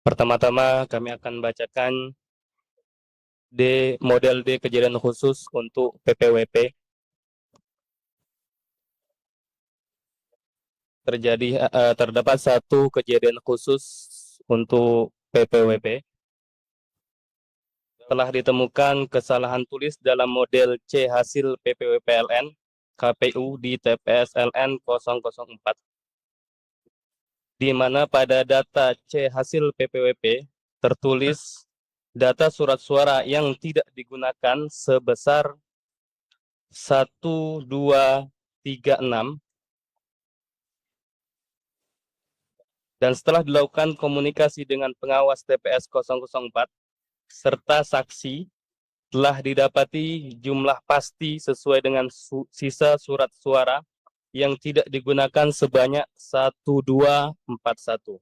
Pertama-tama kami akan bacakan model D kejadian khusus untuk PPWP. Terdapat satu kejadian khusus untuk PPWP. Telah ditemukan kesalahan tulis dalam model C hasil PPWPLN KPU di TPS LN 004, di mana pada data C hasil PPWP tertulis data surat suara yang tidak digunakan sebesar 1236, dan setelah dilakukan komunikasi dengan pengawas TPS 004 serta saksi, telah didapati jumlah pasti sesuai dengan sisa surat suara yang tidak digunakan sebanyak 1241,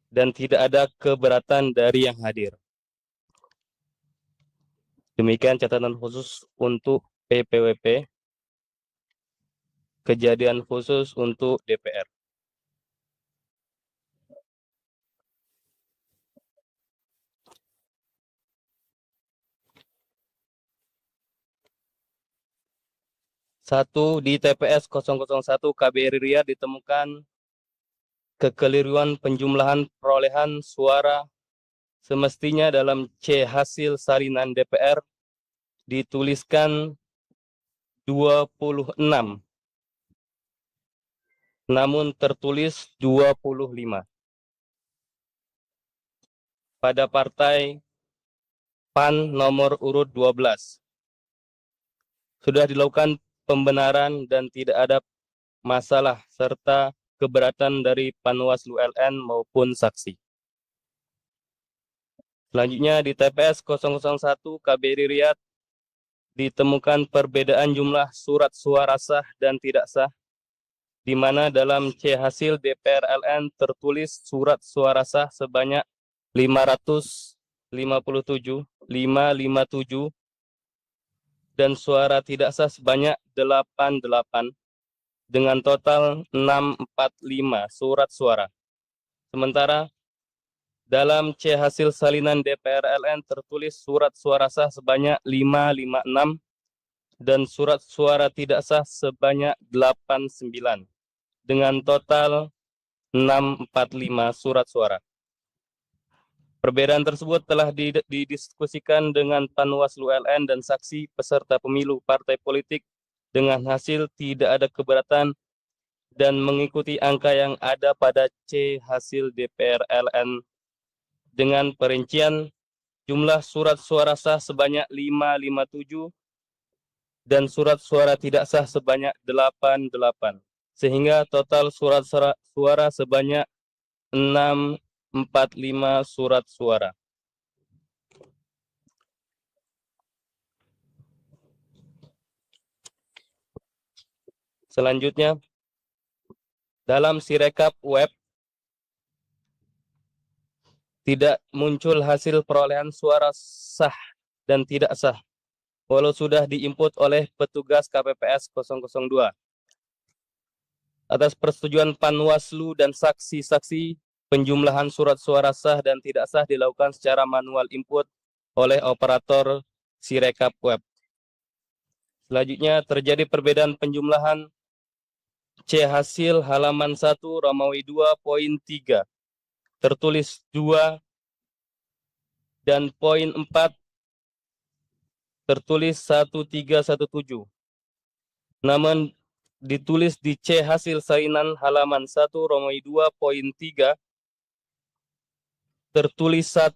dan tidak ada keberatan dari yang hadir. Demikian catatan khusus untuk PPWP, kejadian khusus untuk DPR. Satu, di TPS 001 KBRI Riyadh ditemukan kekeliruan penjumlahan perolehan suara. Semestinya dalam C hasil salinan DPR dituliskan 26, namun tertulis 25. Pada partai PAN nomor urut 12 sudah dilakukan pembenaran dan tidak ada masalah serta keberatan dari Panwaslu LN maupun saksi. Selanjutnya di TPS 001 KBRI Riyadh ditemukan perbedaan jumlah surat suara sah dan tidak sah, di mana dalam C hasil DPR LN tertulis surat suara sah sebanyak 557 dan suara tidak sah sebanyak 88 dengan total 645 surat suara. Sementara dalam C hasil salinan DPR LN tertulis surat suara sah sebanyak 556 dan surat suara tidak sah sebanyak 89 dengan total 645 surat suara. Perbedaan tersebut telah didiskusikan dengan Panwaslu LN dan saksi peserta pemilu partai politik dengan hasil tidak ada keberatan dan mengikuti angka yang ada pada C hasil DPR LN dengan perincian jumlah surat suara sah sebanyak 557 dan surat suara tidak sah sebanyak 88, sehingga total surat suara sebanyak 645 surat suara. Selanjutnya, dalam Sirekap web tidak muncul hasil perolehan suara sah dan tidak sah, walau sudah diinput oleh petugas KPPS 002. Atas persetujuan Panwaslu dan saksi-saksi, penjumlahan surat suara sah dan tidak sah dilakukan secara manual input oleh operator Sirekap web. Selanjutnya, terjadi perbedaan penjumlahan C hasil halaman 1 Romawi 2.3 tertulis 2 dan poin 4 tertulis 1317. Namun ditulis di C hasil salinan halaman 1 Romawi 2.3 tertulis 1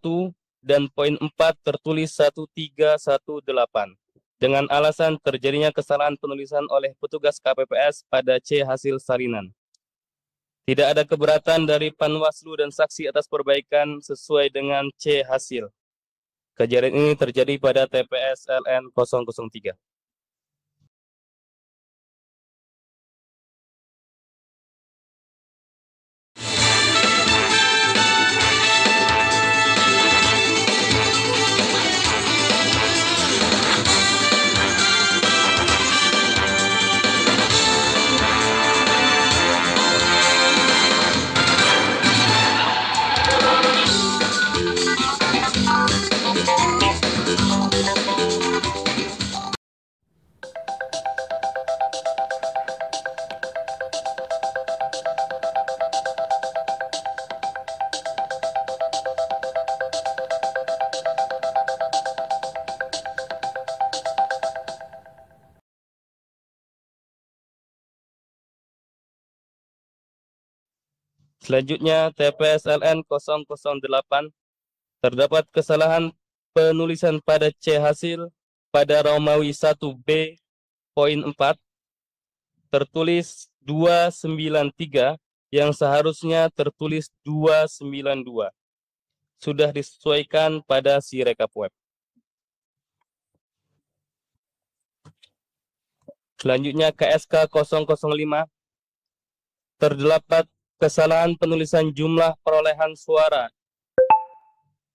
dan poin 4 tertulis 1318 dengan alasan terjadinya kesalahan penulisan oleh petugas KPPS pada C hasil salinan. Tidak ada keberatan dari Panwaslu dan saksi atas perbaikan sesuai dengan C hasil. Kejadian ini terjadi pada TPS LN 003. Selanjutnya TPS LN 008 terdapat kesalahan penulisan pada C hasil pada Romawi 1B poin 4 tertulis 293 yang seharusnya tertulis 292. Sudah disesuaikan pada Sirekap web. Selanjutnya KSK 005 terdapat kesalahan penulisan jumlah perolehan suara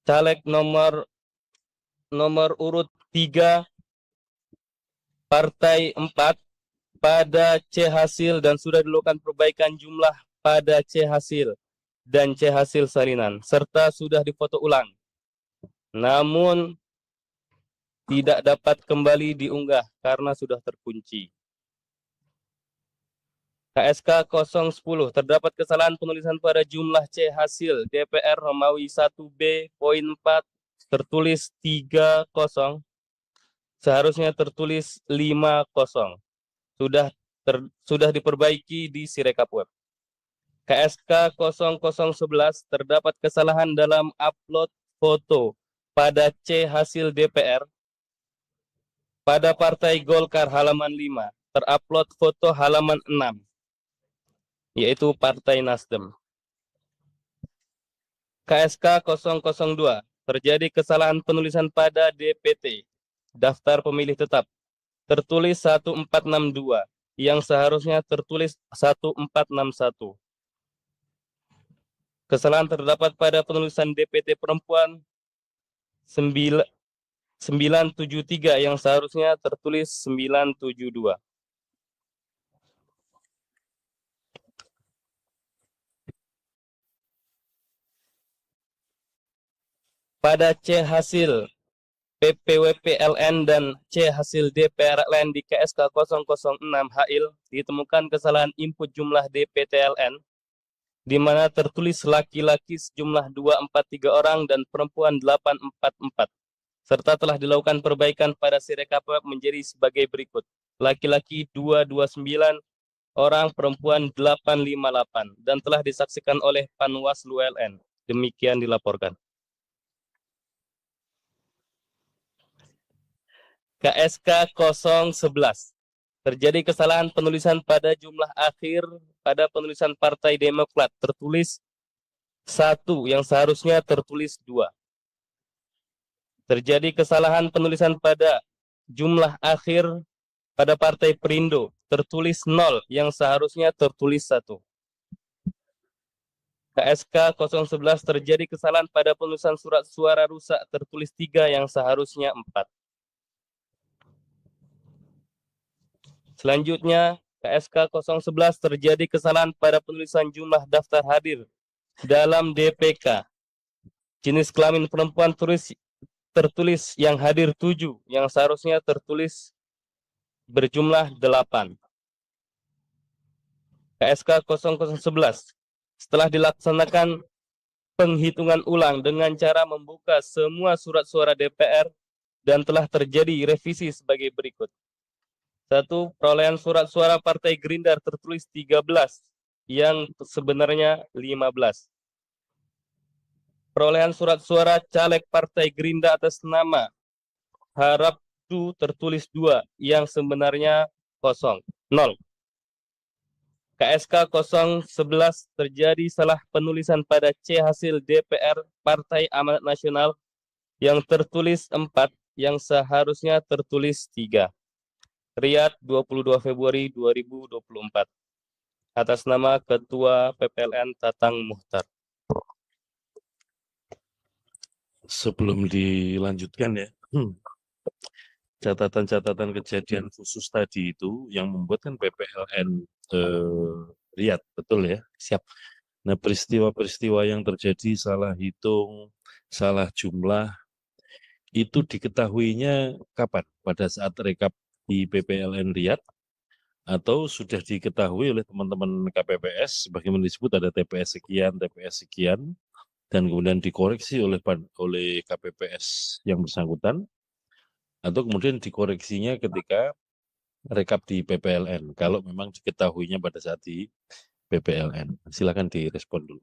caleg nomor urut 3 partai 4 pada C hasil dan sudah dilakukan perbaikan jumlah pada C hasil dan C hasil salinan serta sudah difoto ulang. Namun tidak dapat kembali diunggah karena sudah terkunci. KSK 010 terdapat kesalahan penulisan pada jumlah C hasil DPR Romawi 1B poin 4 tertulis 30, seharusnya tertulis 50. Sudah diperbaiki di Sirekap web. KSK 0011 terdapat kesalahan dalam upload foto pada C hasil DPR pada Partai Golkar halaman 5 terupload foto halaman 6 yaitu Partai Nasdem. KSK 002 terjadi kesalahan penulisan pada DPT daftar pemilih tetap tertulis 1462 yang seharusnya tertulis 1461. Kesalahan terdapat pada penulisan DPT perempuan 973 yang seharusnya tertulis 972. Pada C hasil PPWP-LN dan C hasil DPR-LN di KSK 006 HIL ditemukan kesalahan input jumlah DPT-LN di mana tertulis laki-laki sejumlah 243 orang dan perempuan 844 serta telah dilakukan perbaikan pada Sirekap web menjadi sebagai berikut. Laki-laki 229 orang, perempuan 858 dan telah disaksikan oleh Panwaslu LN. Demikian dilaporkan. KSK 011 terjadi kesalahan penulisan pada jumlah akhir pada penulisan Partai Demokrat tertulis 1 yang seharusnya tertulis 2. Terjadi kesalahan penulisan pada jumlah akhir pada Partai Perindo tertulis 0 yang seharusnya tertulis 1. KSK 011 terjadi kesalahan pada penulisan surat suara rusak tertulis 3 yang seharusnya 4. Selanjutnya, KSK 011 terjadi kesalahan pada penulisan jumlah daftar hadir dalam DPK. Jenis kelamin perempuan tertulis yang hadir 7, yang seharusnya tertulis berjumlah 8. KSK 0011 setelah dilaksanakan penghitungan ulang dengan cara membuka semua surat suara DPR dan telah terjadi revisi sebagai berikut. 1. Perolehan surat suara Partai Gerindra tertulis 13 yang sebenarnya 15. Perolehan surat suara caleg Partai Gerindra atas nama Harapdu tertulis 2 yang sebenarnya 0. KSK 011 terjadi salah penulisan pada C hasil DPR Partai Amanat Nasional yang tertulis 4 yang seharusnya tertulis 3. Riyadh 22 Februari 2024 atas nama Ketua PPLN Tatang Muhtar. Sebelum dilanjutkan ya, catatan-catatan kejadian khusus tadi itu yang membuatkan PPLN Riyadh, betul ya? Siap. Nah, peristiwa-peristiwa yang terjadi salah hitung, salah jumlah, itu diketahuinya kapan? Pada saat rekap di PPLN Riyadh atau sudah diketahui oleh teman-teman KPPS sebagaimana disebut ada TPS sekian dan kemudian dikoreksi oleh KPPS yang bersangkutan atau kemudian dikoreksinya ketika rekap di PPLN kalau memang diketahuinya pada saat di PPLN. Silakan direspon dulu.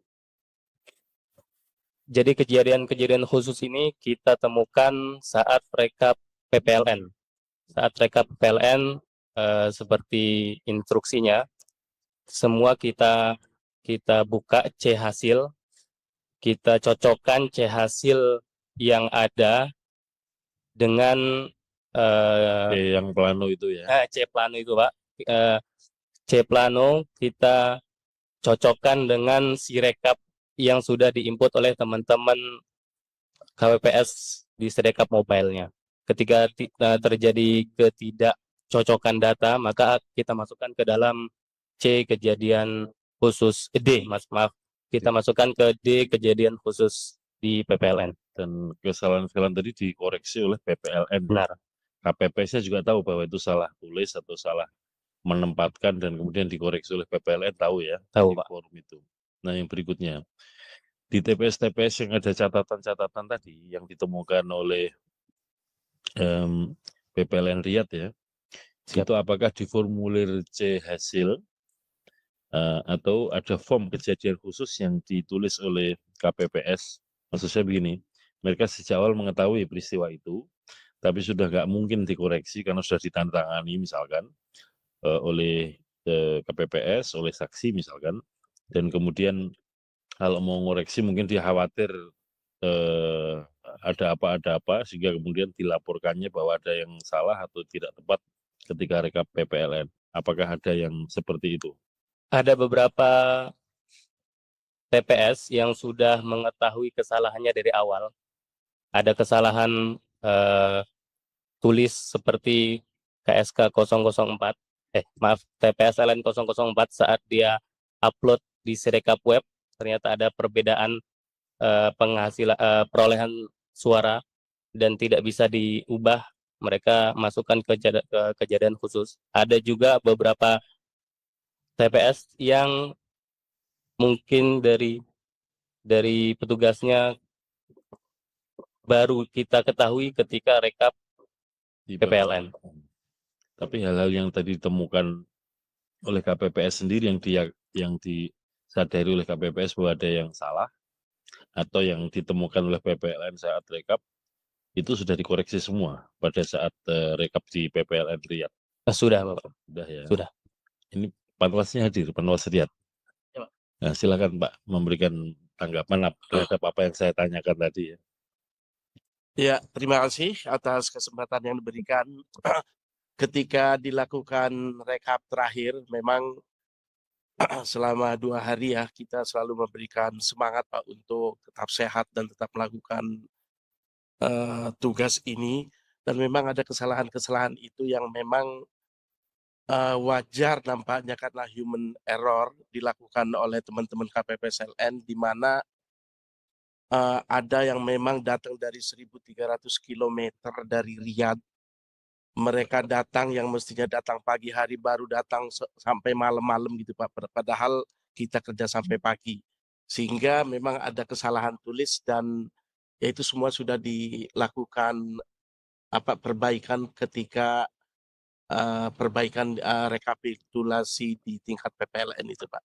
Jadi kejadian-kejadian khusus ini kita temukan saat rekap PPLN. Saat rekap PPLN seperti instruksinya, semua kita buka C hasil, kita cocokkan C hasil yang ada dengan yang plano itu ya. C plano itu, Pak. C plano kita cocokkan dengan si rekap yang sudah diinput oleh teman-teman KPPS di Sirekap mobile-nya. Ketika terjadi ketidakcocokan data, maka kita masukkan ke dalam C kejadian khusus maaf, kita masukkan ke D kejadian khusus di PPLN. Dan kesalahan-kesalahan tadi dikoreksi oleh PPLN. Benar. KPPS-nya juga tahu bahwa itu salah tulis atau salah menempatkan dan kemudian dikoreksi oleh PPLN, tahu ya? Tahu, di Pak. forum itu. Nah, yang berikutnya, di TPS-TPS yang ada catatan-catatan tadi yang ditemukan oleh PPLN Riyad ya, itu apakah di formulir C hasil atau ada form kejadian khusus yang ditulis oleh KPPS? Maksud saya begini, mereka sejak awal mengetahui peristiwa itu, tapi sudah nggak mungkin dikoreksi karena sudah ditantangani misalkan oleh KPPS, oleh saksi misalkan, dan kemudian kalau mau ngoreksi mungkin dia khawatir ada apa sehingga kemudian dilaporkannya bahwa ada yang salah atau tidak tepat ketika rekap PPLN. Apakah ada yang seperti itu? Ada beberapa TPS yang sudah mengetahui kesalahannya dari awal. Ada kesalahan tulis seperti KSK 004, TPS LN 004 saat dia upload di Sirekap web, ternyata ada perbedaan perolehan suara dan tidak bisa diubah, mereka masukkan ke kejadian khusus. Ada juga beberapa TPS yang mungkin dari petugasnya baru kita ketahui ketika rekap Di PPLN. Tapi hal-hal yang tadi ditemukan oleh KPPS sendiri yang disadari oleh KPPS bahwa ada yang salah atau yang ditemukan oleh PPLN saat rekap itu sudah dikoreksi semua pada saat rekap di PPLN Riyad. Sudah, Bapak. Sudah ya. Sudah. Ini Panwasnya hadir, Panwas Riyad. Ya, Pak. Nah, silakan Pak memberikan tanggapan terhadap apa yang saya tanyakan tadi ya. Ya, terima kasih atas kesempatan yang diberikan. Ketika dilakukan rekap terakhir, memang selama 2 hari ya, kita selalu memberikan semangat Pak untuk tetap sehat dan tetap melakukan tugas ini. Dan memang ada kesalahan-kesalahan itu yang memang wajar nampaknya karena human error dilakukan oleh teman-teman KPPSLN, di mana ada yang memang datang dari 1.300 km dari Riyadh. Mereka datang yang mestinya datang pagi hari baru datang sampai malam-malam gitu Pak. Padahal kita kerja sampai pagi. Sehingga memang ada kesalahan tulis dan ya itu semua sudah dilakukan perbaikan ketika perbaikan rekapitulasi di tingkat PPLN itu Pak.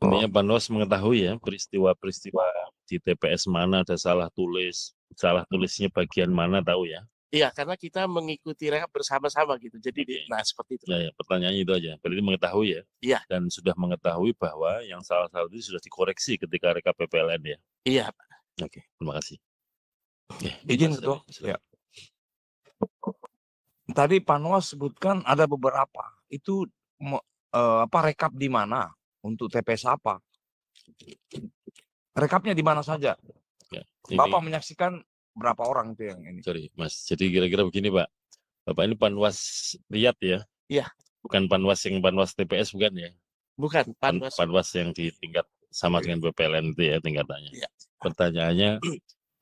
Intinya Panwas mengetahui ya peristiwa-peristiwa di TPS mana ada salah tulisnya bagian mana tahu ya? Iya, karena kita mengikuti rekap bersama-sama gitu. Jadi, nah seperti itu. Ya, pertanyaannya itu aja. Berarti mengetahui ya? Iya. Dan sudah mengetahui bahwa yang salah-salah itu sudah dikoreksi ketika rekap PPLN ya? Iya, Pak. Oke, terima kasih. Izin Ketua. Ya. Tadi Panwas sebutkan ada beberapa. Itu rekap di mana? Untuk TPS apa? Rekapnya di mana saja? Ya, Bapak menyaksikan berapa orang itu yang ini? Sorry, Mas. Jadi kira-kira begini, Pak. Bapak ini Panwas Riyad ya? Iya. Bukan Panwas yang Panwas TPS bukan ya? Bukan, Panwas yang di tingkat sama dengan PPLN itu ya tingkatannya. Iya. Pertanyaannya,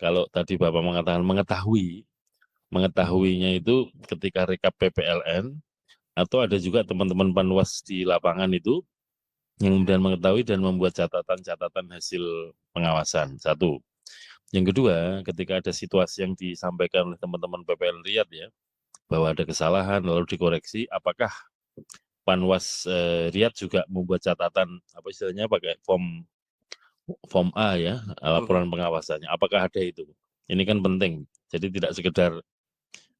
kalau tadi Bapak mengatakan mengetahuinya itu ketika rekap PPLN, atau ada juga teman-teman Panwas di lapangan itu yang kemudian mengetahui dan membuat catatan-catatan hasil pengawasan. Satu. Yang kedua, ketika ada situasi yang disampaikan oleh teman-teman PPLN Riyad ya, bahwa ada kesalahan lalu dikoreksi, apakah Panwas Riyadh juga membuat catatan apa istilahnya pakai form A ya, laporan pengawasannya. Apakah ada itu? Ini kan penting. Jadi tidak sekedar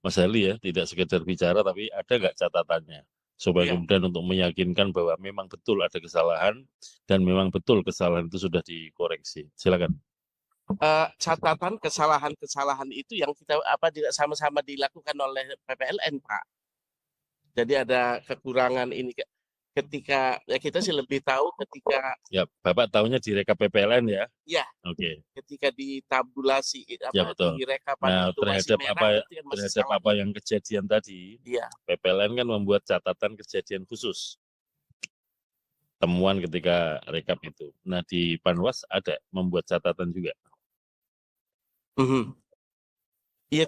Mas Hali ya, tidak sekedar bicara tapi ada nggak catatannya supaya Iya. kemudian untuk meyakinkan bahwa memang betul ada kesalahan dan memang betul kesalahan itu sudah dikoreksi. Silakan. Catatan kesalahan-kesalahan itu yang kita juga sama-sama dilakukan oleh PPLN, Pak. Jadi ada kekurangan ini ketika ya kita sih lebih tahu ketika Ya, Bapak tahunya di rekap PPLN ya? ya Oke. ketika ditabulasi Ya, betul. di rekapan Nah, itu masih terhadap merah, apa berarti kan masih terhadap salah. apa yang kejadian tadi, Iya. PPLN kan membuat catatan kejadian khusus. Temuan ketika rekap itu. Nah, di Panwas ada membuat catatan juga. Iya,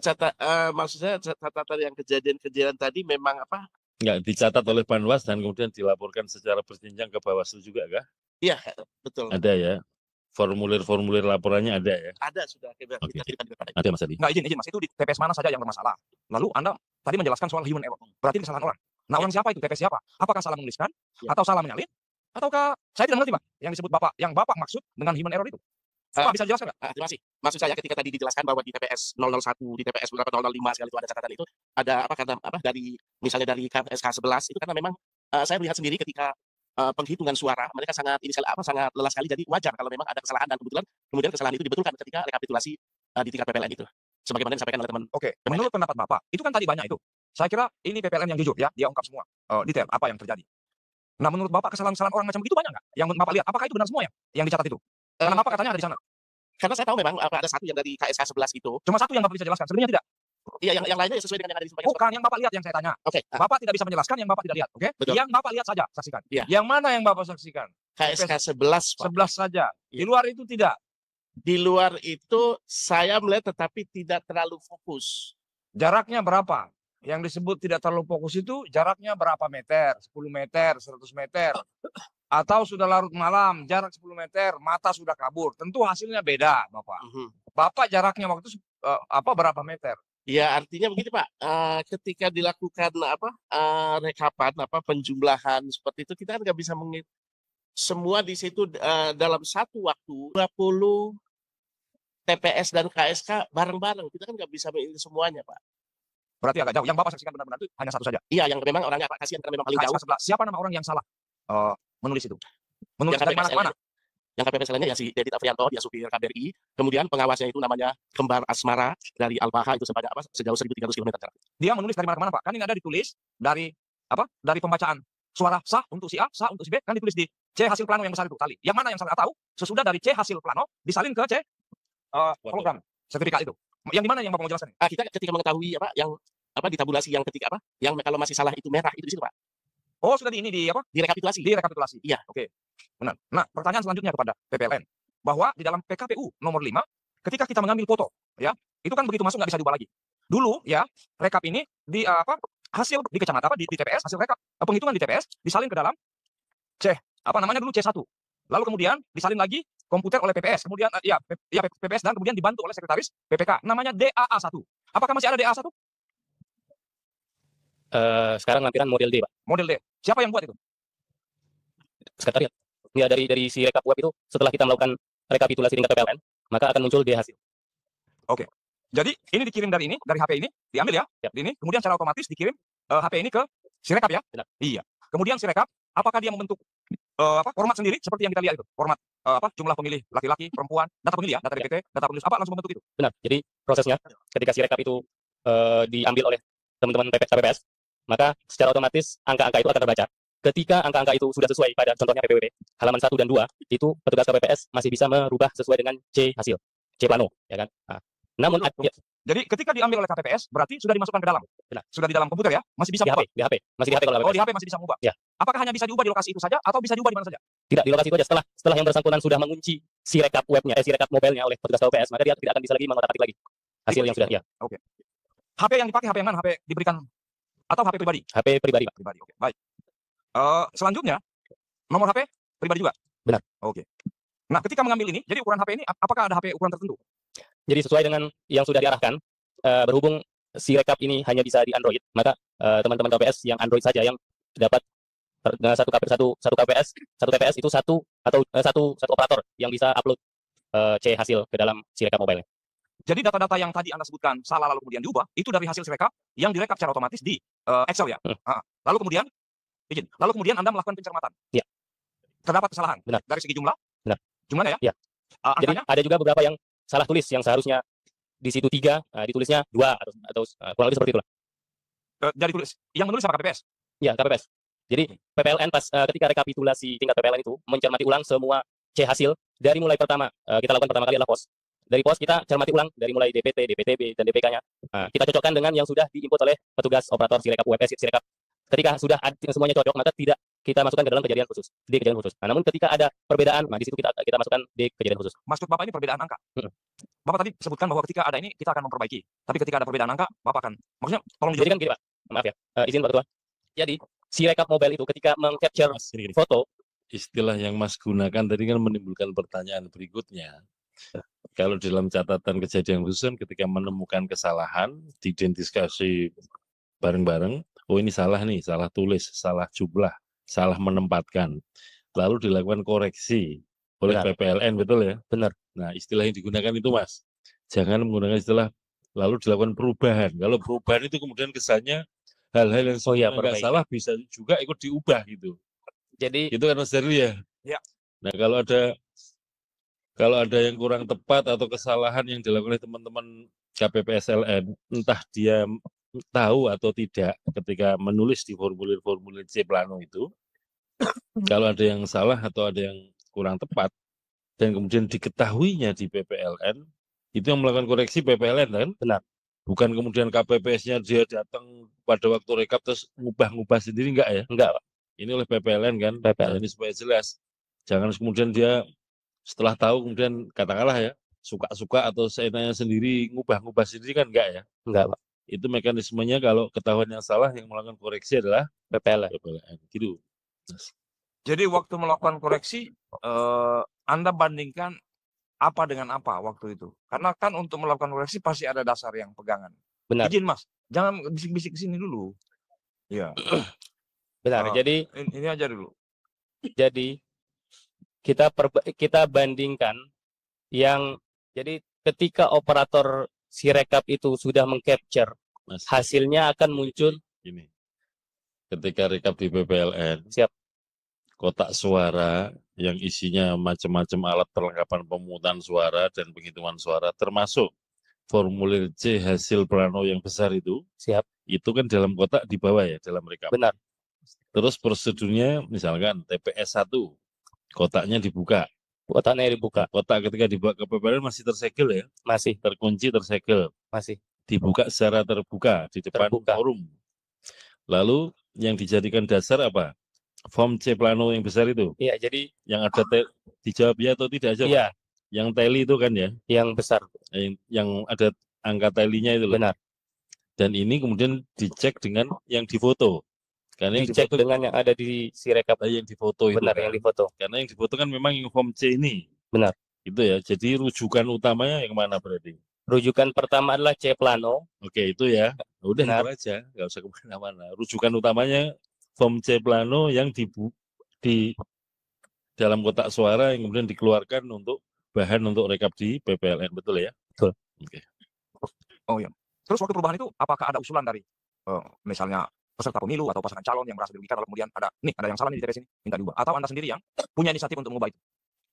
maksud saya catatan yang kejadian-kejadian tadi memang apa? Enggak dicatat oleh Panwas dan kemudian dilaporkan secara berjenjang ke Bawaslu juga kah? Iya, betul. Ada ya. Formulir-formulir laporannya ada ya. Ada sudah kita Oke. pada Ada Mas Adi. Nggak, izin Mas, itu di TPS mana saja yang bermasalah. Lalu Anda tadi menjelaskan soal human error. Berarti kesalahan orang. Nah, orang siapa itu? TPS siapa? Apakah salah menuliskan? Ya. Atau salah menyalin? Ataukah saya tidak mengerti, Pak, yang disebut Bapak, yang Bapak maksud dengan human error itu? Pak, bisa jelaskan nggak? terima kasih. Maksud saya ketika tadi dijelaskan bahwa di TPS 001, di TPS berapa 005 sekali itu ada catatan itu, ada apa kata apa dari misalnya dari KSK 11 itu karena memang saya melihat sendiri ketika penghitungan suara mereka sangat sangat lelah sekali, jadi wajar kalau memang ada kesalahan dan kemudian kesalahan itu dibetulkan ketika rekapitulasi di tingkat PPLN itu. Sebagaimana disampaikan oleh teman. Oke, menurut pendapat Bapak, itu kan tadi banyak itu. Saya kira ini PPLN yang jujur ya, dia ungkap semua detail apa yang terjadi. Nah, menurut Bapak kesalahan-kesalahan orang macam begitu banyak nggak? Yang Bapak lihat, apakah itu benar semua yang dicatat itu? Karena Bapak katanya ada di sana. Karena saya tahu memang ada satu yang dari KSK 11 itu. Cuma satu yang Bapak bisa jelaskan, selebihnya tidak. Iya, yang lainnya sesuai dengan yang ada disampaikan. Bukan yang Bapak lihat yang saya tanya. Oke. Bapak tidak bisa menjelaskan yang Bapak tidak lihat, oke? Betul. Yang Bapak lihat saja, saksikan. Iya. Yang mana yang Bapak saksikan? KSK 11, Pak. 11 saja. Di Iya. luar itu tidak. Di luar itu saya melihat tetapi tidak terlalu fokus. Jaraknya berapa? Yang disebut tidak terlalu fokus itu jaraknya berapa meter? 10 meter, 100 meter. Atau sudah larut malam, jarak 10 meter, mata sudah kabur. Tentu hasilnya beda, Bapak. Bapak jaraknya waktu itu berapa meter? Ya, artinya begini, Pak. Ketika dilakukan rekapan, penjumlahan seperti itu, kita kan nggak bisa menghitung semua di situ dalam satu waktu 20 TPS dan KSK bareng-bareng. Kita kan nggak bisa menghitung semuanya, Pak. Berarti agak jauh. Yang Bapak saksikan benar-benar itu hanya satu saja. Iya, yang memang orangnya Pak kasihan karena memang paling jauh. KSK 11. Siapa nama orang yang salah menulis itu? Menulis Yang dari mana ke mana? Yang KPPS lainnya ya si Deddy Afrianto, dia supir KBRI. Kemudian pengawasnya itu namanya Kembar Asmara dari Alpaha, itu sebanyak sejauh 1.300 km jarak. Dia menulis dari mana ke mana, Pak? Kan ini ada ditulis dari dari pembacaan suara sah untuk si A, sah untuk si B, kan ditulis di C hasil plano yang besar itu tali. Yang mana yang salah? Atau sesudah dari C hasil plano disalin ke C hologram sertifikat itu. Yang di mana yang Bapak mau jelaskan? Kita ketika mengetahui yang ditabulasi yang ketika yang kalau masih salah itu merah itu di situ, Pak. Oh, sudah di ini di Direkapitulasi. Direkapitulasi. Iya. Oke. Benar. Nah, pertanyaan selanjutnya kepada PPLN bahwa di dalam PKPU nomor 5 ketika kita mengambil foto, ya, itu kan begitu masuk nggak bisa diubah lagi. Dulu ya, rekap ini di hasil di kecamatan di TPS, hasil rekap penghitungan di TPS disalin ke dalam dulu C1. Lalu kemudian disalin lagi komputer oleh PPS, kemudian PPS dan kemudian dibantu oleh sekretaris PPK namanya DAA1. Apakah masih ada DAA1? Sekarang lampiran model D, Pak. Model D. Siapa yang buat itu? Sekretariat. Ya, dari si rekap web itu setelah kita melakukan rekapitulasi tingkat PPLN, maka akan muncul D hasil. Oke. Jadi ini dikirim dari HP ini, diambil ya. Ini kemudian secara otomatis dikirim HP ini ke si rekap ya. Benar. Iya. Kemudian si rekap apakah dia membentuk format sendiri seperti yang kita lihat itu? Format jumlah pemilih laki-laki, perempuan, data pemilih ya, data DPT, data pemilih langsung membentuk itu. Benar. Jadi prosesnya ketika si rekap itu diambil oleh teman-teman KPPS, maka secara otomatis angka-angka itu akan terbaca. Ketika angka-angka itu sudah sesuai pada contohnya PPWP halaman 1 dan 2, itu petugas KPPS masih bisa merubah sesuai dengan C hasil, C plano, ya kan? Nah, namun jadi ketika diambil oleh KPPS berarti sudah dimasukkan ke dalam. Benar. Sudah di dalam komputer ya, masih bisa di mengubah. HP, masih di HP kalau Oh, di HP masih bisa mengubah. Ya. Apakah hanya bisa diubah di lokasi itu saja atau bisa diubah di mana saja? Tidak, di lokasi itu aja. Setelah yang bersangkutan sudah mengunci si rekap webnya, si rekap mobilnya oleh petugas KPPS, maka dia tidak akan bisa lagi mengotak-atik lagi hasil yang sudah ya. Oke. HP yang dipakai HP yang mana? HP diberikan atau HP pribadi? HP pribadi, Pak. Pribadi. Oke, baik. Selanjutnya nomor HP pribadi juga. Benar. Oke. Nah, ketika mengambil ini, jadi ukuran HP ini apakah ada HP ukuran tertentu? Jadi sesuai dengan yang sudah diarahkan, berhubung si rekap ini hanya bisa di Android, maka teman-teman KPPS yang Android saja yang dapat satu TPS itu satu operator yang bisa upload C hasil ke dalam Sirekap mobile. Jadi data-data yang tadi Anda sebutkan salah lalu kemudian diubah, itu dari hasil Sirekap yang direkap secara otomatis di Excel ya. Lalu kemudian Anda melakukan pencermatan. Iya. Terdapat kesalahan. Benar. Dari segi jumlah. Benar. Jumlahnya ya. Iya. Jadi Angkanya ada juga beberapa yang salah tulis yang seharusnya di situ 3, ditulisnya 2 atau kurang lebih seperti itulah. dari tulis yang menulis apa KPPS? Ya, KPPS. Jadi PPLN ketika rekapitulasi tingkat PPLN itu mencermati ulang semua C hasil dari mulai pertama kita lakukan pertama kali adalah pos. Dari pos kita cermati ulang dari mulai DPT, DPTB dan DPK-nya. Kita cocokkan dengan yang sudah diinput oleh petugas operator Sirekap UMS Sirekap. Ketika sudah semuanya cocok, maka tidak kita masukkan ke dalam kejadian khusus, di kejadian khusus. Namun ketika ada perbedaan, di situ kita masukkan di kejadian khusus. Maksud Bapak ini perbedaan angka. Bapak tadi sebutkan bahwa ketika ada ini kita akan memperbaiki. Tapi ketika ada perbedaan angka, Bapak akan maksudnya tolong Jadi kan gini, Pak. Maaf ya. Izin Pak Ketua. Jadi Sirekap mobile itu ketika meng-capture foto, istilah yang Mas gunakan tadi kan menimbulkan pertanyaan berikutnya. Kalau dalam catatan kejadian khusus ketika menemukan kesalahan, diidentifikasi bareng-bareng, oh ini salah nih, salah tulis, salah jumlah, salah menempatkan. Lalu dilakukan koreksi oleh Benar. PPLN, betul ya? Benar. Nah, istilah yang digunakan itu, Mas. Jangan menggunakan istilah lalu dilakukan perubahan. Kalau perubahan itu kemudian kesannya hal-hal yang sebenarnya nggak perbaikan. salah bisa juga ikut diubah gitu. Jadi Itu kan Mas Darwi ya? Ya. Nah, kalau ada yang kurang tepat atau kesalahan yang dilakukan oleh teman-teman KPPSLN, entah dia tahu atau tidak ketika menulis di formulir-formulir C Plano itu, kalau ada yang salah atau ada yang kurang tepat, dan kemudian diketahuinya di PPLN, itu yang melakukan koreksi PPLN kan? Benar. Bukan kemudian KPPS-nya dia datang pada waktu rekap terus ngubah-ngubah sendiri, enggak ya? enggak, Pak. Ini oleh PPLN kan? PPLN. Nah, ini supaya jelas. Jangan kemudian dia setelah tahu kemudian katakanlah ya, suka-suka atau seenaknya sendiri ngubah-ngubah sendiri kan enggak ya? Enggak, Pak. Itu mekanismenya kalau ketahuan yang salah yang melakukan koreksi adalah PPLN. PPLN. Gitu. Jadi waktu melakukan koreksi, Anda bandingkan apa dengan apa waktu itu? Karena kan untuk melakukan koreksi pasti ada dasar yang pegangan. Benar. Izin Mas, jangan bisik-bisik ke sini dulu. Iya. Benar. Jadi Ini aja dulu. Jadi kita bandingkan yang jadi ketika operator Sirekap itu sudah meng-capture, Mas, hasilnya akan muncul ini. Ketika rekap di PPLN, Siap. kotak suara yang isinya macam-macam alat perlengkapan pemungutan suara dan penghitungan suara, termasuk formulir C hasil plano yang besar itu, siap. itu kan dalam kotak di bawah ya, dalam rekap. Benar. Terus prosedurnya misalkan TPS 1, kotaknya dibuka. Kotaknya dibuka. Kotak ketika dibuka ke PPLN masih tersegel ya, Masih. terkunci, tersegel. Masih. Dibuka secara terbuka di depan Terbuka. forum. Lalu yang dijadikan dasar apa? Form C Plano yang besar itu, Iya, jadi yang ada dijawab ya atau tidak aja, Pak? iya, Yang tally itu kan ya, yang besar. yang ada angka tally-nya itu loh. Benar. Dan ini kemudian dicek dengan yang difoto. Karena yang Dicek difoto dengan yang ada di Sirekap. yang difoto itu. Benar, kan. yang difoto. Karena yang difoto kan memang yang form C ini. Benar. Itu ya. Jadi rujukan utamanya yang mana berarti? Rujukan pertama adalah C Plano. Oke, itu ya. Udah Benar. itu aja, nggak usah kemana-mana. Rujukan utamanya form C Plano yang di dalam kotak suara yang kemudian dikeluarkan untuk bahan untuk rekap di PPLN, betul ya? Betul. Oke. Oh iya. Terus waktu perubahan itu apakah ada usulan dari misalnya peserta pemilu atau pasangan calon yang merasa dirugikan lalu kemudian ada yang salah nih di TPS ini minta diubah, atau Anda sendiri yang punya inisiatif untuk mengubah itu?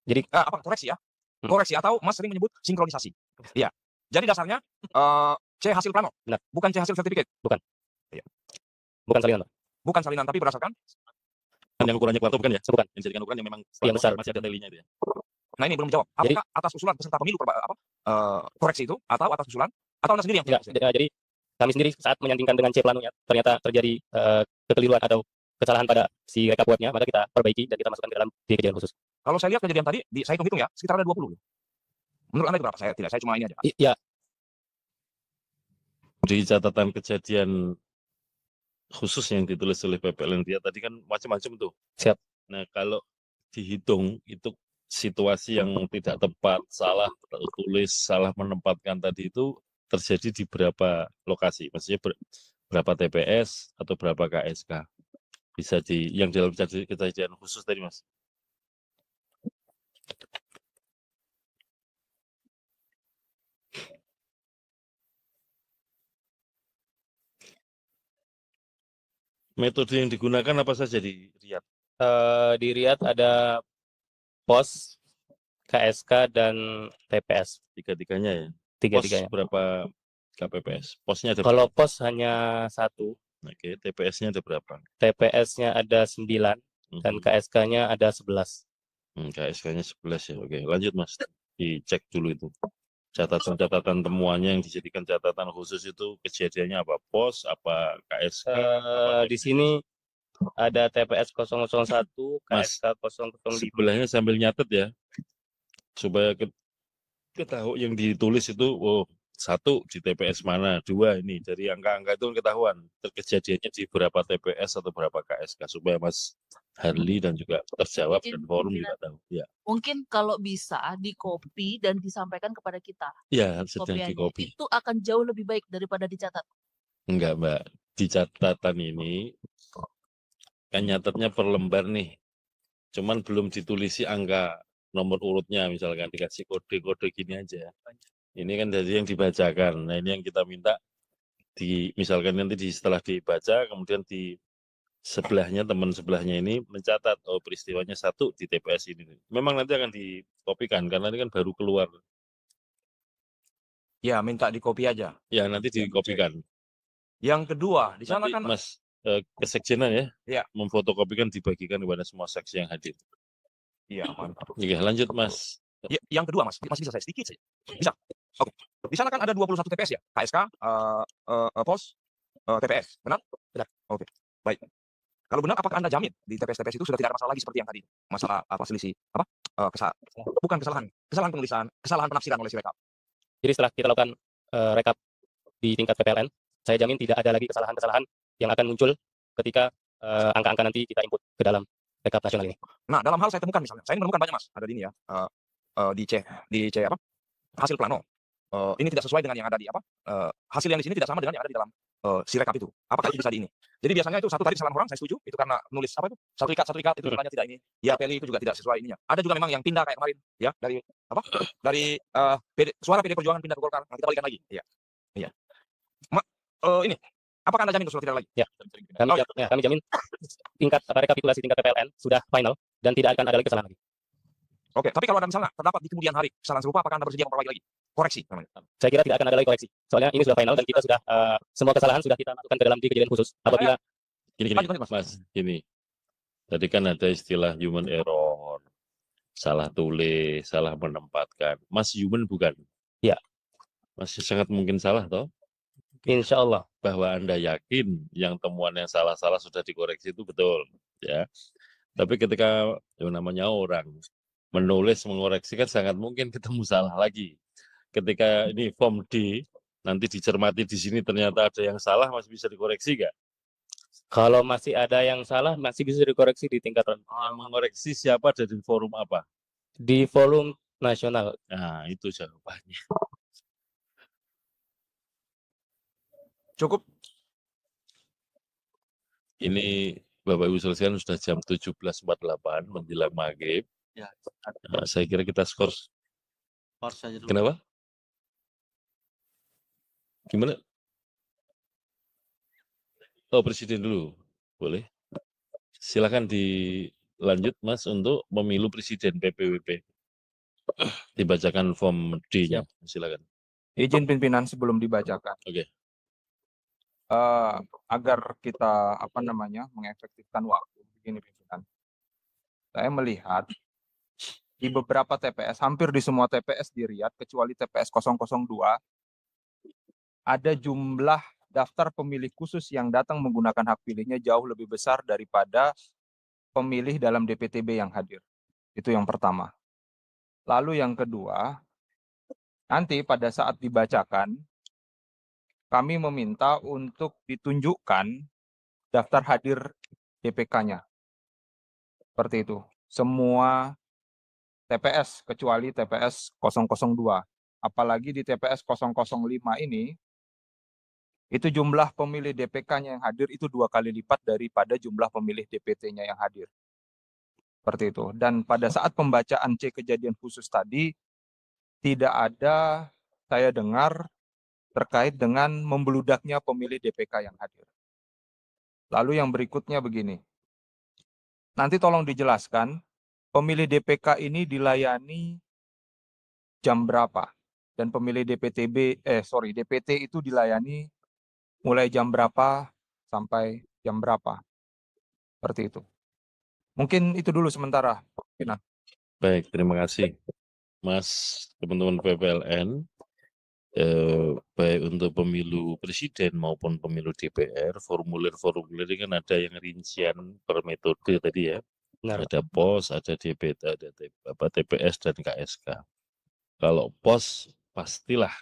Jadi koreksi ya. Koreksi atau Mas sering menyebut sinkronisasi. Iya. Jadi dasarnya C hasil plano. Benar. Bukan C hasil sertifikat. Bukan. Iya. Bukan salinan, Pak. Bukan salinan tapi berdasarkan Yang ukurannya kuartal bukan ya? Bukan. Yang jadikan ukuran yang memang Yang besar. masih ada talinya itu ya. Nah ini belum menjawab. Apakah atas usulan peserta pemilu koreksi itu atau atas usulan atau Anda sendiri yang punya? Jadi kami sendiri saat menyandingkan dengan C Planonya ternyata terjadi kekeliruan atau kesalahan pada si rekap webnya, maka kita perbaiki dan kita masukkan ke dalam di kejadian khusus. Kalau saya lihat kejadian tadi, saya hitung ya, sekitar ada 20. Menurut Anda itu berapa? Saya cuma ini aja. Iya. Di catatan kejadian khusus yang ditulis oleh PPLN dia tadi kan macam-macam tuh. Siap. Nah kalau dihitung itu situasi yang tidak tepat, salah tulis, salah menempatkan tadi itu terjadi di berapa lokasi? Maksudnya berapa TPS atau berapa KSK? bisa yang dalam kejadian khusus tadi, Mas. Metode yang digunakan apa saja di Riyadh? Di Riyadh ada POS, KSK, dan TPS. Tiga-tiganya ya. POS Tiga-tiganya. berapa KPPS? POS-nya ada Kalau berapa? POS hanya 1, Oke, TPS-nya ada berapa? TPS-nya ada 9, dan KSK-nya ada 11. KSK-nya 11 ya. Oke, lanjut Mas. Dicek dulu itu. Catatan-catatan temuannya yang dijadikan catatan khusus itu kejadiannya apa? POS, apa KSK? apa Di TPS? sini ada TPS 001, Mas, KSK 005. sebelahnya sambil nyatet ya. Supaya ketahui yang ditulis itu, oh, 1 di TPS mana, 2 ini. Dari angka-angka itu ketahuan kejadiannya di berapa TPS atau berapa KSK. Supaya Mas Harli dan juga terjawab dan forum juga tahu. Ya. Mungkin kalau bisa di-copy dan disampaikan kepada kita. Ya, sedang Kopiannya. di-copy. Itu akan jauh lebih baik daripada dicatat. Enggak, Mbak. Di catatan ini kan nyatetnya per lembar nih. Cuman belum ditulisi angka nomor urutnya, misalkan dikasih kode-kode gini aja. Ini kan dari yang dibacakan. Nah, ini yang kita minta misalkan nanti setelah dibaca, kemudian di sebelahnya, teman sebelahnya ini mencatat, oh peristiwanya 1 di TPS ini. Memang nanti akan dikopikan, karena ini kan baru keluar. Ya, minta di-copy aja. Ya, nanti dikopikan. Yang kedua, di sana Nanti kan Mas kesekjenan ya, Ya. memfotokopikan, dibagikan kepada semua saksi yang hadir. Iya, mantap. Oke, lanjut Mas. Ya, yang kedua, Mas, masih bisa saya sedikit sih. Bisa. Oke. Di sana kan ada 21 TPS ya, KSK, POS, TPS, benar? Benar. Oke, baik. Kalau benar, apakah Anda jamin di TPS-TPS itu sudah tidak ada masalah lagi seperti yang tadi? Masalah selisih, bukan kesalahan penulisan, kesalahan penafsiran oleh Sirekap. Jadi setelah kita lakukan rekap di tingkat PPLN, saya jamin tidak ada lagi kesalahan-kesalahan yang akan muncul ketika angka-angka nanti kita input ke dalam rekap nasional ini. Nah, dalam hal saya temukan misalnya, saya menemukan banyak Mas, ada di ini ya, di C apa? Hasil plano. Ini tidak sesuai dengan yang ada di apa? Hasil yang di sini tidak sama dengan yang ada di dalam Sirekap itu. Apakah itu bisa di ini? Jadi biasanya itu satu tadi kesalahan orang, saya setuju, itu karena nulis apa itu? Satu ikat itu jumlahnya tidak ini. Ya, Peli itu juga tidak sesuai ininya. Ada juga memang yang pindah kayak kemarin, ya, dari apa? Dari suara PD Perjuangan pindah ke Golkar. Nah, kita balikan lagi. Iya. Iya. Ini apakah Anda jamin itu sudah tidak lagi? Ya. Kami jamin tingkat rekapitulasi tingkat PPLN sudah final dan tidak akan ada lagi kesalahan lagi. Oke, tapi kalau ada misalnya terdapat di kemudian hari kesalahan serupa, apakah Anda bersedia memperbaiki lagi? Koreksi namanya. Saya kira tidak akan ada lagi koreksi. Soalnya ini sudah final dan kita sudah semua kesalahan sudah kita masukkan ke dalam kejadian khusus. Apabila Gini, Mas, gini. Tadi kan ada istilah human error, salah tulis, salah menempatkan. Mas human bukan? Ya. Masih sangat mungkin salah toh? Insya Allah. Bahwa Anda yakin yang temuan yang salah-salah sudah dikoreksi itu betul, ya. Tapi ketika namanya orang menulis, mengoreksi kan sangat mungkin ketemu salah lagi. Ketika ini form D, nanti dicermati di sini ternyata ada yang salah, masih bisa dikoreksi nggak? Kalau masih ada yang salah, masih bisa dikoreksi di tingkat yang mengoreksi siapa dan di forum apa? Di forum nasional. Nah, itu jawabannya. Cukup. Ini Bapak Ibu sekalian sudah jam 17.48 menjelang maghrib. Ya. Nah, saya kira kita skor saja dulu. Kenapa? Gimana? Oh, Presiden dulu. Boleh. Silakan dilanjut Mas untuk pemilu Presiden PPWP. Dibacakan form D-nya. Silakan. Izin pimpinan sebelum dibacakan. Oke. Agar kita mengefektifkan waktu. Begini pimpinan. Saya melihat di beberapa TPS, hampir di semua TPS di Riyadh, kecuali TPS 002, ada jumlah daftar pemilih khusus yang datang menggunakan hak pilihnya jauh lebih besar daripada pemilih dalam DPTB yang hadir. Itu yang pertama. Lalu yang kedua, nanti pada saat dibacakan, kami meminta untuk ditunjukkan daftar hadir DPK-nya. Seperti itu. Semua TPS kecuali TPS 002. Apalagi di TPS 005 ini, itu jumlah pemilih DPK-nya yang hadir itu 2 kali lipat daripada jumlah pemilih DPT-nya yang hadir. Seperti itu. Dan pada saat pembacaan C kejadian khusus tadi, tidak ada saya dengar terkait dengan membeludaknya pemilih DPK yang hadir. Lalu yang berikutnya begini. Nanti tolong dijelaskan, pemilih DPK ini dilayani jam berapa? Dan pemilih DPT itu dilayani mulai jam berapa sampai jam berapa? Seperti itu. Mungkin itu dulu sementara. Baik, terima kasih, Mas, teman-teman PPLN. Baik untuk pemilu presiden maupun pemilu DPR, formulir-formulir ini kan ada yang rincian per metode tadi ya. Benar. Ada POS, ada DPT, ada TPS dan KSK. Kalau POS pastilah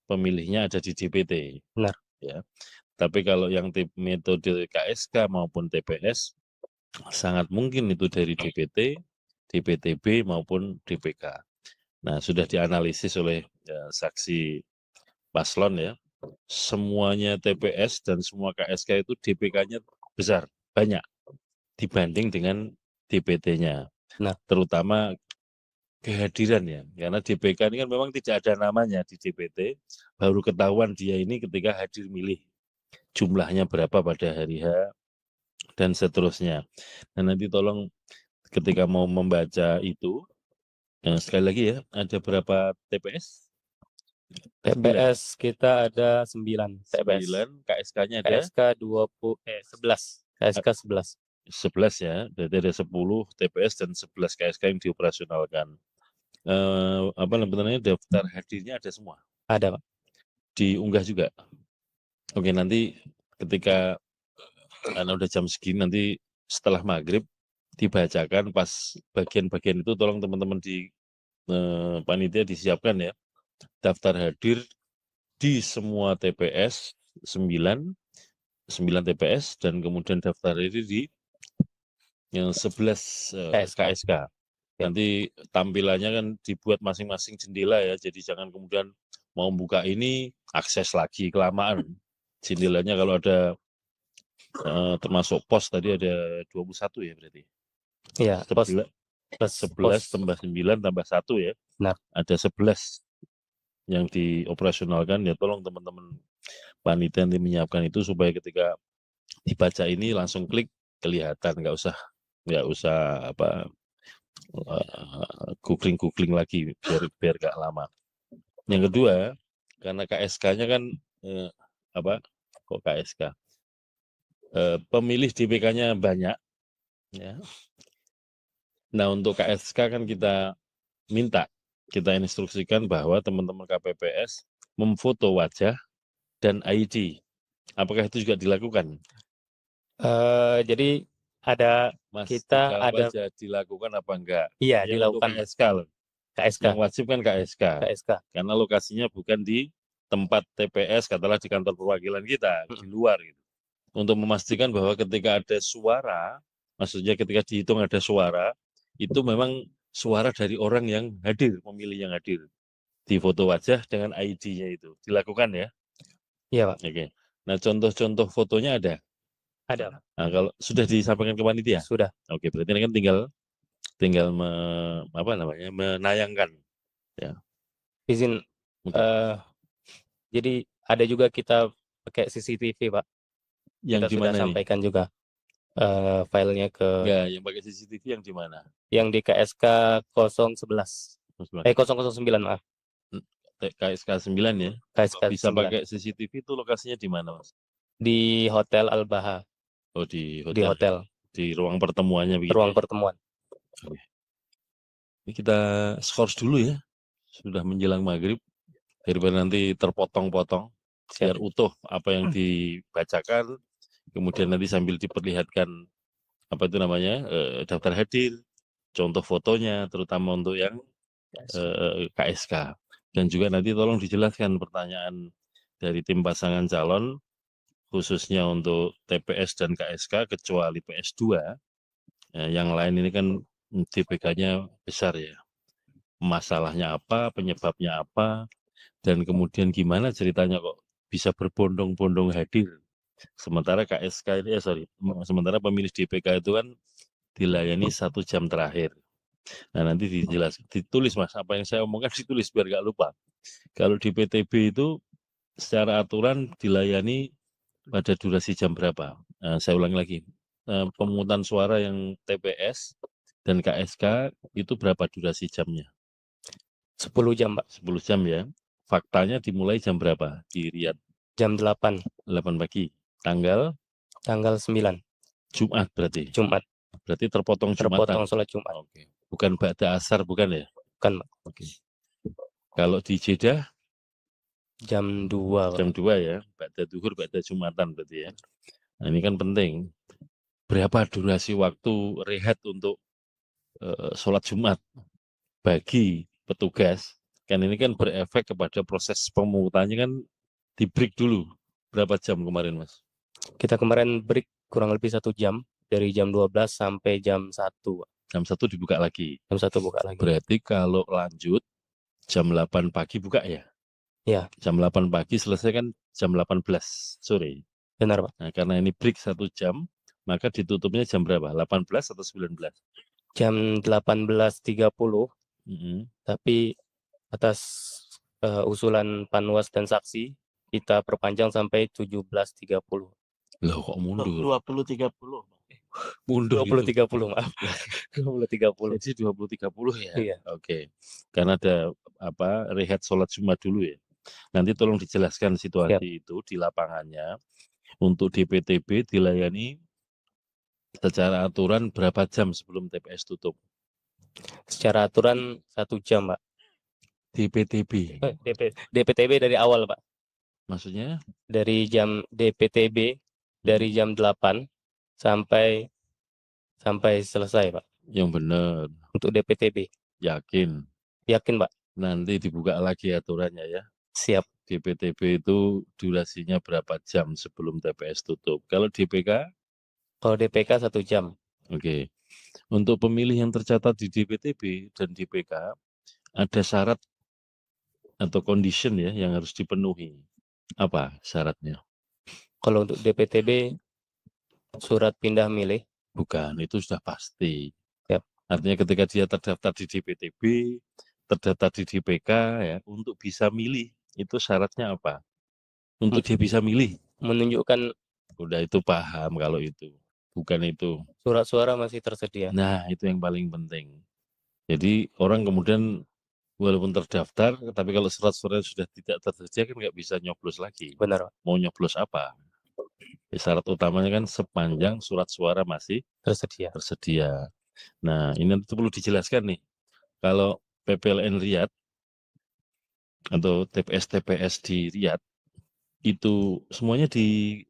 pemilihnya ada di DPT. Benar. Ya. Tapi kalau yang metode KSK maupun TPS sangat mungkin itu dari DPT, DPTB maupun DPK. Nah, sudah dianalisis oleh saksi paslon ya. Semuanya TPS dan semua KSK itu DPK-nya besar, banyak dibanding dengan DPT-nya. Nah, terutama kehadiran ya, karena DPK ini kan memang tidak ada namanya di DPT, baru ketahuan dia ini ketika hadir milih, jumlahnya berapa pada hari H, dan seterusnya. Nah, nanti tolong ketika mau membaca itu, sekali lagi ya, ada berapa TPS? TPS kita ada 9 TPS. 9, KSK-nya ada? KSK 11. KSK 11. 11 ya, berarti ada 10 TPS dan 11 KSK yang dioperasionalkan. Apa namanya, daftar hadirnya ada semua? Ada, Pak. Diunggah juga? Oke, nanti ketika udah jam segini, nanti setelah maghrib dibacakan pas bagian-bagian itu, tolong teman-teman di panitia disiapkan ya, daftar hadir di semua TPS 9 TPS, dan kemudian daftar hadir di yang 11 KSK. Nanti tampilannya kan dibuat masing-masing jendela ya, jadi jangan kemudian mau buka ini akses lagi kelamaan. Jendelanya kalau ada termasuk pos tadi ada 21 ya berarti. Iya, pos 11 tambah 9 tambah 1 ya. Benar. Ada 11 yang dioperasionalkan ya, tolong teman-teman panitia nanti menyiapkan itu supaya ketika dibaca ini langsung klik kelihatan, nggak usah apa googling lagi biar nggak lama. Yang kedua, karena KSK-nya kan kok KSK? Pemilih DPK-nya banyak ya. Nah, untuk KSK kan kita instruksikan bahwa teman-teman KPPS memfoto wajah dan ID. Apakah itu juga dilakukan? Jadi ada Mas, kita ada wajah dilakukan apa enggak? Iya, Yang dilakukan untuk KSK loh. KSK. Yang wajib kan KSK. KSK. Karena lokasinya bukan di tempat TPS, katakanlah di kantor perwakilan kita, di luar gitu. Untuk memastikan bahwa ketika ada suara, maksudnya ketika dihitung ada suara, itu memang suara dari orang yang hadir, pemilih yang hadir. Di foto wajah dengan ID-nya itu. Dilakukan ya? Iya, Pak. Oke. Nah, contoh-contoh fotonya ada? Ada. Nah, kalau sudah disampaikan ke panitia? Sudah. Oke, berarti ini kan tinggal menayangkan. Ya. Izin. Jadi ada juga kita pakai CCTV, Pak. Yang Kita sudah sampaikan juga filenya ke. Ya, yang pakai CCTV yang di mana? Yang di KSK 011. 009, maaf. KSK 9 ya? KSK bisa 9. pakai CCTV itu lokasinya di mana, Mas? Di Hotel Al-Baha. Oh, di hotel. Di hotel. Di ruang pertemuannya begitu. Ruang pertemuan. Ini kita skors dulu ya. Sudah menjelang maghrib. Daripada nanti terpotong-potong. Biar utuh apa yang dibacakan. Kemudian nanti sambil diperlihatkan daftar hadir, contoh fotonya, terutama untuk yang KSK. Dan juga nanti tolong dijelaskan pertanyaan dari tim pasangan calon, khususnya untuk TPS dan KSK, kecuali PS2. Yang lain ini kan DPK-nya besar ya. Masalahnya apa, penyebabnya apa, dan kemudian gimana ceritanya kok bisa berbondong-bondong hadir. Sementara KSK ini, sementara pemilih DPK itu kan dilayani 1 jam terakhir. Nah, nanti ditulis Mas, apa yang saya omongkan ditulis biar nggak lupa. Kalau di PTB itu secara aturan dilayani pada durasi jam berapa? Saya ulangi lagi, pemungutan suara yang TPS dan KSK itu berapa durasi jamnya? 10 jam, Pak. 10 jam ya. Faktanya dimulai jam berapa di Riyadh? Jam 8, 8 pagi. Tanggal tanggal 9, Jumat berarti. Jumat. Berarti terpotong Jumatan. Terpotong sholat Jumat. Oke. Bukan ba'da asar bukan ya? Bukan, Pak. Oke. Kalau di Jeddah Jam 2, Pak. jam 2 ya, ba'da duhur, ba'da Jumatan berarti ya. Nah, ini kan penting. Berapa durasi waktu rehat untuk sholat Jumat bagi petugas? Kan ini kan berefek kepada proses pemungutannya kan di break dulu. Berapa jam kemarin Mas? Kita kemarin break kurang lebih 1 jam, dari jam 12 sampai jam 1, Pak. Jam 1 dibuka lagi. Jam 1 buka lagi. Berarti kalau lanjut jam 8 pagi buka ya? Iya. Jam 8 pagi selesai kan jam 18 sore. Benar, Pak. Nah, karena ini break 1 jam, maka ditutupnya jam berapa? 18 atau 19? Jam 18.30, Mhm. tapi atas usulan Panwas dan saksi, kita perpanjang sampai 17.30. Loh kok mundur? 20.30. Mundur itu. 20.30, maaf. 20.30. Jadi 20.30 ya? Iya. Oke. Karena ada rehat sholat Jumat dulu ya. Nanti tolong dijelaskan situasi itu di lapangannya. Untuk DPTB dilayani secara aturan berapa jam sebelum TPS tutup? Secara aturan 1 jam, Pak. DPTB. DPTB dari awal, Pak. Maksudnya? Dari jam DPTB dari jam 8 sampai selesai, Pak. Yang benar. Untuk DPTB. Yakin? Yakin, Pak. Nanti dibuka lagi aturannya ya. Siap. DPTB itu durasinya berapa jam sebelum TPS tutup? Kalau DPK? Kalau DPK 1 jam. Oke. Untuk pemilih yang tercatat di DPTB dan DPK, ada syarat atau condition ya yang harus dipenuhi. Apa syaratnya? Kalau untuk DPTB, surat pindah milih. Bukan, itu sudah pasti. Yap. Artinya ketika dia terdaftar di DPTB, terdaftar di DPK ya, untuk bisa milih, itu syaratnya apa? Untuk dia bisa milih. Menunjukkan. Udah itu paham kalau itu. Bukan itu. Surat suara masih tersedia. Nah, itu yang paling penting. Jadi orang kemudian walaupun terdaftar, tapi kalau surat suara sudah tidak tersedia kan nggak bisa nyoblos lagi. Benar, Pak. Mau nyoblos apa? Syarat utamanya kan sepanjang surat suara masih tersedia. Nah, ini nanti perlu dijelaskan nih. Kalau PPLN Riyadh atau TPS-TPS di Riyadh itu semuanya di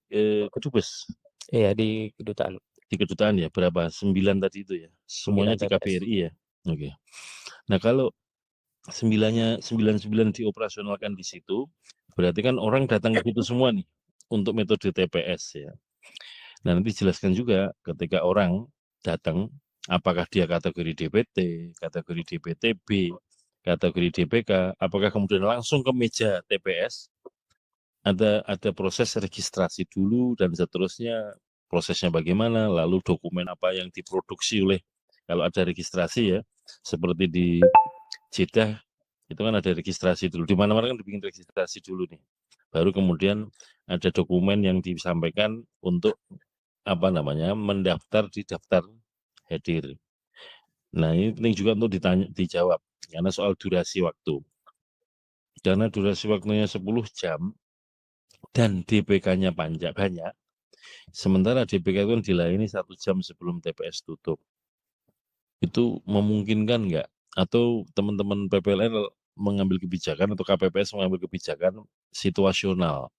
Kedubes. Iya, di kedutaan. Di kedutaan ya, berapa? 9 tadi itu ya. Semuanya di KBRI ya. Oke. Nah, kalau 99 dioperasionalkan di situ, berarti kan orang datang ke situ semua nih untuk metode TPS ya. Nah, nanti jelaskan juga ketika orang datang, apakah dia kategori DPT, kategori DPTB, kategori DPK, apakah kemudian langsung ke meja TPS, ada proses registrasi dulu dan seterusnya, prosesnya bagaimana, lalu dokumen apa yang diproduksi oleh, kalau ada registrasi ya, seperti di Jeddah, itu kan ada registrasi dulu, di mana-mana kan dibikin registrasi dulu nih, baru kemudian ada dokumen yang disampaikan untuk mendaftar di daftar hadir. Nah, ini penting juga untuk dijawab, karena soal durasi waktu. Karena durasi waktunya 10 jam, dan DPK-nya banyak, sementara DPK itu kan dilayani 1 jam sebelum TPS tutup. Itu memungkinkan nggak? Atau teman-teman PPLN mengambil kebijakan atau KPPS mengambil kebijakan situasional.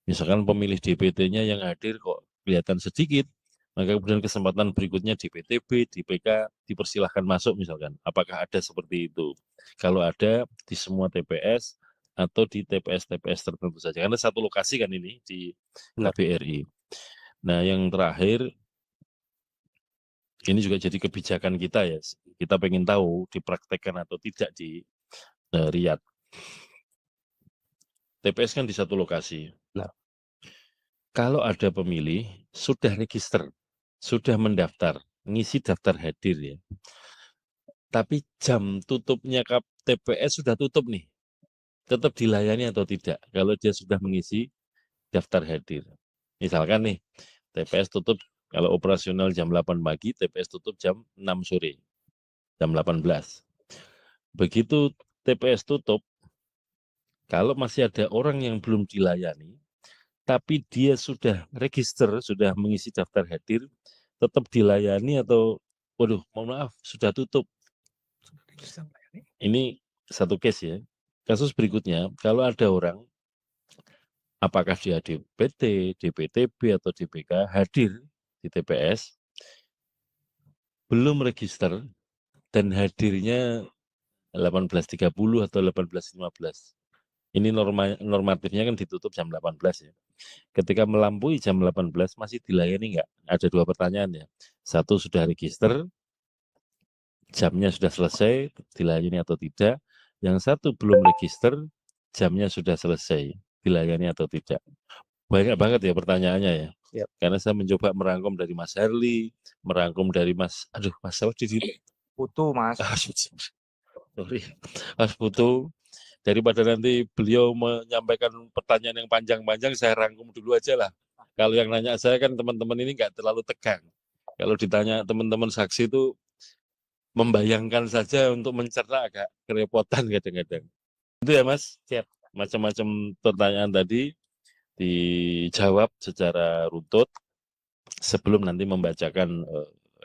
Misalkan pemilih DPT-nya yang hadir kok kelihatan sedikit, maka kemudian kesempatan berikutnya DPTB, DPK dipersilahkan masuk misalkan. Apakah ada seperti itu? Kalau ada di semua TPS atau di TPS-TPS tertentu saja. Karena satu lokasi kan ini di KBRI. Nah, yang terakhir, ini juga jadi kebijakan kita ya. Kita pengen tahu dipraktekkan atau tidak di Riyadh. TPS kan di satu lokasi. Benar. Kalau ada pemilih sudah register, sudah mendaftar, ngisi daftar hadir ya. Tapi jam tutupnya TPS sudah tutup nih. Tetap dilayani atau tidak kalau dia sudah mengisi daftar hadir. Misalkan nih, TPS tutup kalau operasional jam 8 pagi, TPS tutup jam 6 sore, jam 18. Begitu TPS tutup, kalau masih ada orang yang belum dilayani, tapi dia sudah register, sudah mengisi daftar hadir, tetap dilayani atau, waduh, mohon maaf, sudah tutup. Ini satu case ya. Kasus berikutnya, kalau ada orang, apakah dia DPT, DPTB, atau DPK, hadir di TPS, belum register, dan hadirnya 18.30 atau 18.15. Ini normatifnya kan ditutup jam 18 ya. Ketika melampaui jam 18 masih dilayani enggak? Ada dua pertanyaan ya. Satu, sudah register, jamnya sudah selesai, dilayani atau tidak. Yang satu belum register, jamnya sudah selesai, dilayani atau tidak. Banyak banget ya pertanyaannya ya. Yap. Karena saya mencoba merangkum dari Mas Herli, merangkum dari Mas Putu, Mas. Sorry, Mas Putu. Daripada nanti beliau menyampaikan pertanyaan yang panjang-panjang, saya rangkum dulu aja lah. Kalau yang nanya saya kan teman-teman ini nggak terlalu tegang. Kalau ditanya teman-teman saksi itu membayangkan saja untuk mencerna agak kerepotan kadang-kadang. Itu ya Mas, Siap. Macam-macam pertanyaan tadi dijawab secara runtut sebelum nanti membacakan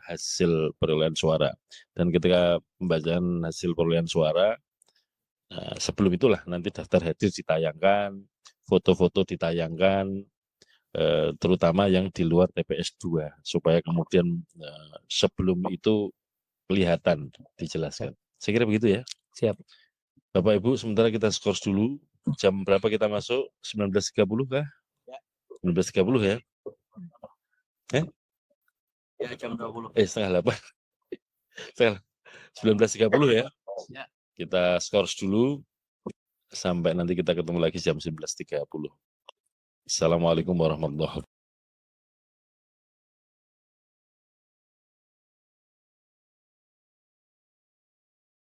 hasil perolehan suara. Dan ketika pembacaan hasil perolehan suara, nah, sebelum itulah nanti daftar hadir ditayangkan, foto-foto ditayangkan, terutama yang di luar TPS 2, supaya kemudian sebelum itu kelihatan, dijelaskan. Saya kira begitu ya. Siap. Bapak Ibu, sementara kita skors dulu. Jam berapa kita masuk? 19.30 kah? Ya. 19.30 ya? Ya, jam 20. Setengah 8. 19.30 ya? Ya. Kita skors dulu sampai nanti kita ketemu lagi jam 19.30. Assalamualaikum warahmatullahi wabarakatuh.